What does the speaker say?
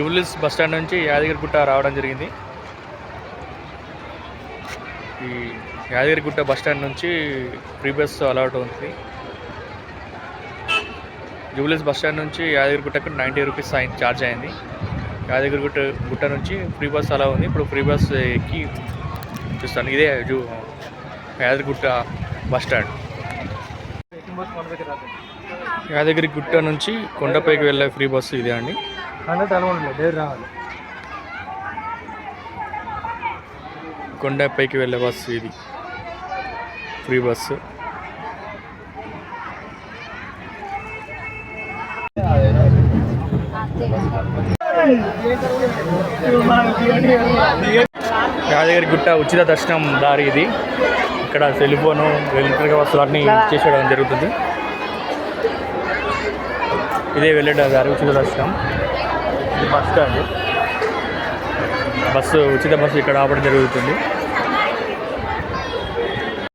జూబ్లీస్ bus stand నుంచి యాదగిరిగుట్ట రావడం జరిగింది. ఈ యాదగిరిగుట్ట బస్ స్టాండ్ నుంచి ఫ్రీ బస్ అలౌట్ ఉంది. జూబ్లీస్ బస్ స్టాండ్ నుంచి యాదగిరిగుట్టకు 90 రూపీస్ ఛార్జ్ అయింది. యాదగిరిగుట్ట నుంచి ఫ్రీ బస్ అలా ఉంది. ఇప్పుడు ఫ్రీ బస్ ఎక్కి చూస్తాను. ఇదే యాదగిరిగుట్ట బస్ స్టాండ్. యాదగిరిగుట్ట నుంచి కొండపైకి వెళ్ళే ఫ్రీ బస్సు ఇదే అండి. కొండపైకి వెళ్ళే బస్సు ఇది ఫ్రీ బస్సు. యాదగిరిగుట్ట ఉచిత దర్శనం దారి ఇది. ఇక్కడ సెల్ఫోను ఎలక్ట్రిక్ వస్తువులు అన్నీ చేసేయడం జరుగుతుంది. ఇదే వెళ్ళే దారి ఉచిత దర్శనం. ఇది బస్ స్టాండ్. ఉచిత బస్సు ఇక్కడ ఆపడం జరుగుతుంది.